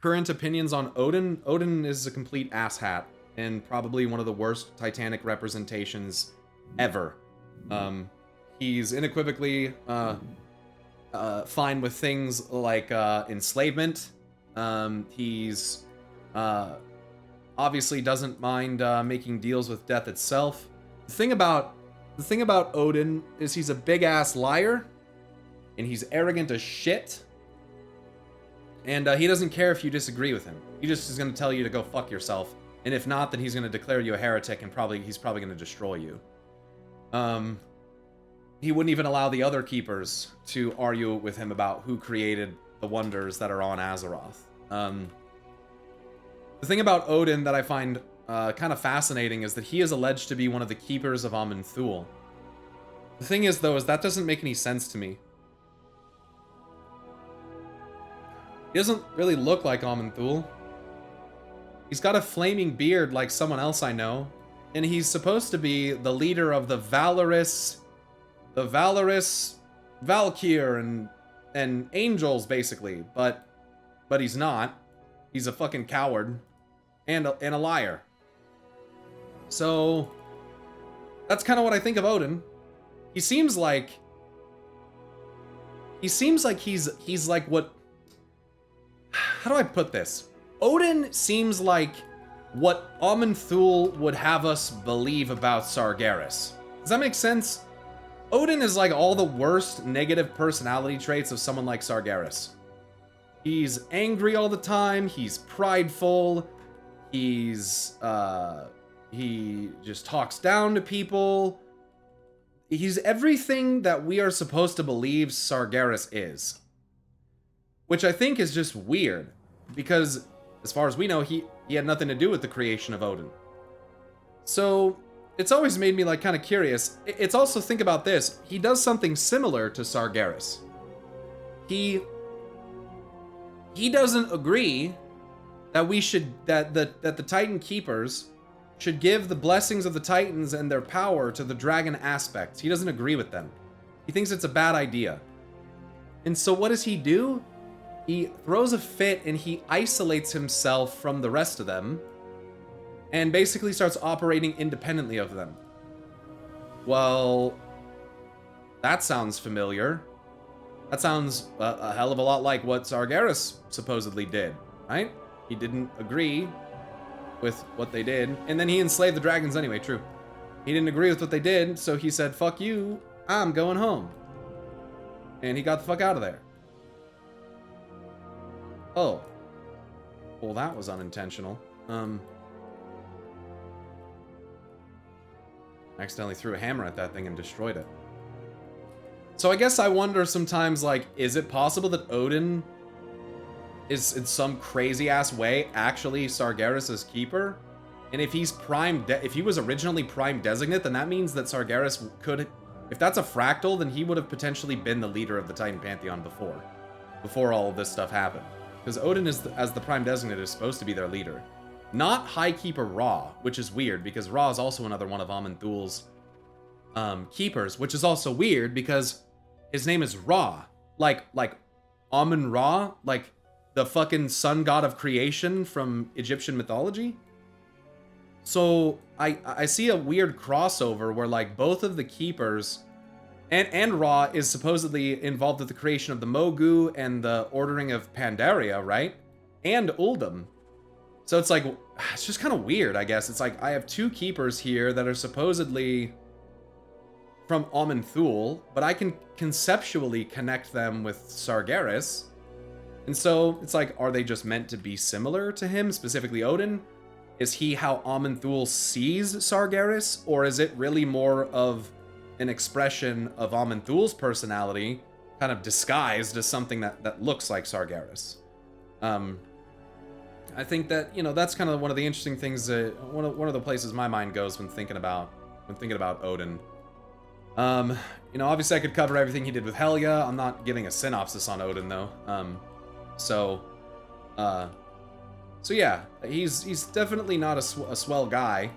current opinions on Odin. Odin is a complete asshat and probably one of the worst Titanic representations ever. He's unequivocally fine with things like enslavement. He's obviously doesn't mind making deals with death itself. The thing about Odin is he's a big ass liar, and he's arrogant as shit. And he doesn't care if you disagree with him. He just is going to tell you to go fuck yourself. And if not, then he's going to declare you a heretic, and he's probably going to destroy you. He wouldn't even allow the other keepers to argue with him about who created the wonders that are on Azeroth. The thing about Odin that I find kind of fascinating is that he is alleged to be one of the keepers of Amun Thul. The thing is, though, is that doesn't make any sense to me. He doesn't really look like Amun Thul. He's got a flaming beard like someone else I know, and he's supposed to be the leader of the valorous Valkyr and angels, basically, but he's not. He's a fucking coward and a liar. So that's kind of what I think of Odin. He seems like he's like what, how do I put this? Odin seems like what Amun Thul would have us believe about Sargeras. Does that make sense? Odin is like all the worst negative personality traits of someone like Sargeras. He's angry all the time, he's prideful, he just talks down to people. He's everything that we are supposed to believe Sargeras is. Which I think is just weird, because as far as we know, he had nothing to do with the creation of Odin. So it's always made me like kind of curious. It's also, think about this, he does something similar to Sargeras. He doesn't agree that the Titan Keepers should give the blessings of the Titans and their power to the dragon aspects. He doesn't agree with them. He thinks it's a bad idea. And so what does he do? He throws a fit and he isolates himself from the rest of them and basically starts operating independently of them. Well, that sounds familiar. That sounds a hell of a lot like what Sargeras supposedly did, right? He didn't agree with what they did, and then he enslaved the dragons anyway, true. He didn't agree with what they did, so he said, fuck you, I'm going home. And he got the fuck out of there. Oh. Well, that was unintentional. I accidentally threw a hammer at that thing and destroyed it. So I guess I wonder sometimes, like, is it possible that Odin is in some crazy ass way actually Sargeras' keeper? And if he's if he was originally Prime Designate, then that means that Sargeras could, if that's a fractal, then he would have potentially been the leader of the Titan Pantheon before all of this stuff happened. Because Odin is, as the Prime Designate, is supposed to be their leader. Not High Keeper Ra, which is weird, because Ra is also another one of Amun Thul's keepers, which is also weird because his name is Ra. Like Amun Ra, like the fucking sun god of creation from Egyptian mythology. So I see a weird crossover where like both of the keepers and Ra is supposedly involved with the creation of the Mogu and the ordering of Pandaria, right? And Uldum. So it's like, it's just kind of weird, I guess. It's like I have two keepers here that are supposedly from Amun Thul, but I can conceptually connect them with Sargeras. And so it's like, are they just meant to be similar to him, specifically Odin? Is he how Amun Thul sees Sargeras, or is it really more of an expression of Amun Thul's personality, kind of disguised as something that looks like Sargeras? I think that, you know, that's kind of one of the interesting things, one of the places my mind goes when thinking about Odin. You know, obviously I could cover everything he did with Helya. I'm not giving a synopsis on Odin though. So yeah, he's definitely not a swell guy.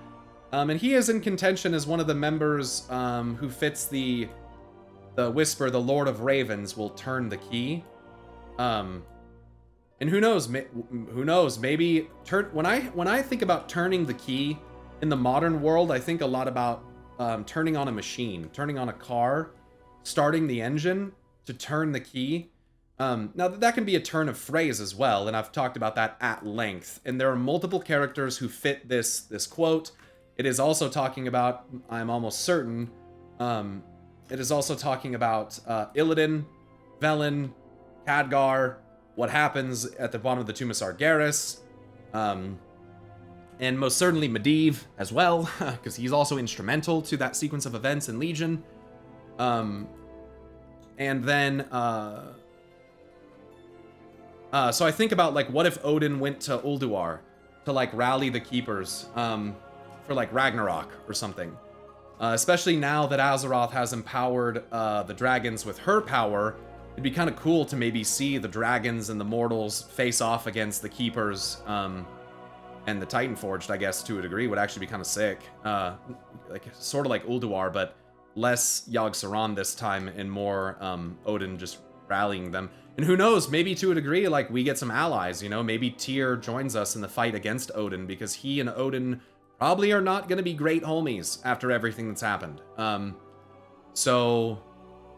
And he is in contention as one of the members who fits the whisper, the Lord of Ravens will turn the key. And who knows? Who knows? Maybe when I think about turning the key in the modern world, I think a lot about turning on a machine, turning on a car, starting the engine to turn the key. Now that can be a turn of phrase as well, and I've talked about that at length. And there are multiple characters who fit this quote. It is also talking about, I'm almost certain, it is also talking about Illidan, Velen, Khadgar, what happens at the bottom of the Tomb of Sargeras, and most certainly Medivh as well, because he's also instrumental to that sequence of events in Legion. And then, so I think about, like, what if Odin went to Ulduar to, like, rally the Keepers, for, like, Ragnarok or something. Especially now that Azeroth has empowered the dragons with her power, it'd be kind of cool to maybe see the dragons and the mortals face off against the Keepers, and the Titanforged, I guess, to a degree, would actually be kind of sick. Like, sort of like Ulduar, but less Yogg-Saron this time, and more Odin just rallying them. And who knows, maybe to a degree, like, we get some allies, you know? Maybe Tyr joins us in the fight against Odin, because he and Odin probably are not going to be great homies after everything that's happened. So,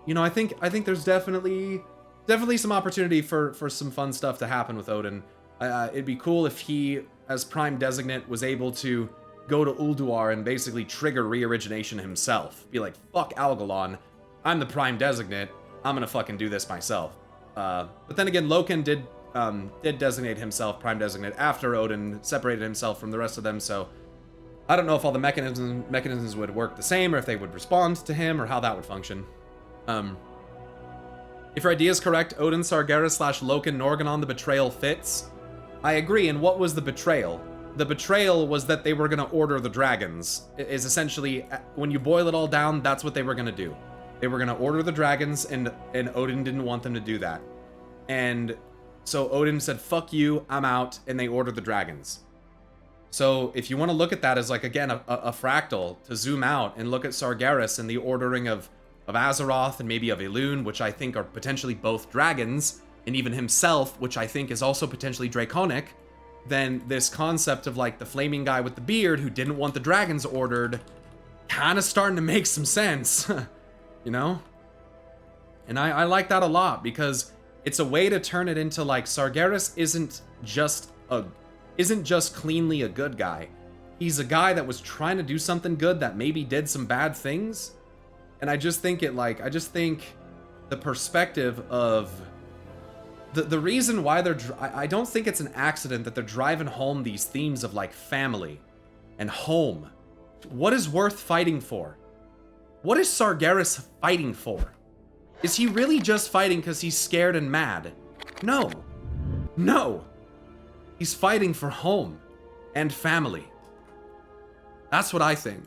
you know, I think there's definitely some opportunity for some fun stuff to happen with Odin. It'd be cool if he, as Prime Designate, was able to go to Ulduar and basically trigger re-origination himself. Be like, fuck Algalon, I'm the Prime Designate, I'm gonna fucking do this myself. But then again, Loken did designate himself Prime Designate after Odin separated himself from the rest of them, so I don't know if all the mechanisms would work the same, or if they would respond to him, or how that would function. If your idea is correct, Odin, Sargeras / Loken, Norgannon, the betrayal fits. I agree, and what was the betrayal? The betrayal was that they were going to order the dragons. It is essentially, when you boil it all down, that's what they were going to do. They were going to order the dragons, and Odin didn't want them to do that. And so Odin said, fuck you, I'm out, and they ordered the dragons. So if you want to look at that as, like, again, a fractal, to zoom out and look at Sargeras and the ordering of Azeroth and maybe of Elune, which I think are potentially both dragons, and even himself, which I think is also potentially draconic, then this concept of, like, the flaming guy with the beard who didn't want the dragons ordered kind of starting to make some sense, you know? And I like that a lot, because it's a way to turn it into, like, Sargeras isn't just cleanly a good guy. He's a guy that was trying to do something good that maybe did some bad things. And I just think the perspective of the reason why I don't think it's an accident that they're driving home these themes of, like, family and home. What is worth fighting for? What is Sargeras fighting for? Is he really just fighting because he's scared and mad? No. No. He's fighting for home and family. That's what I think.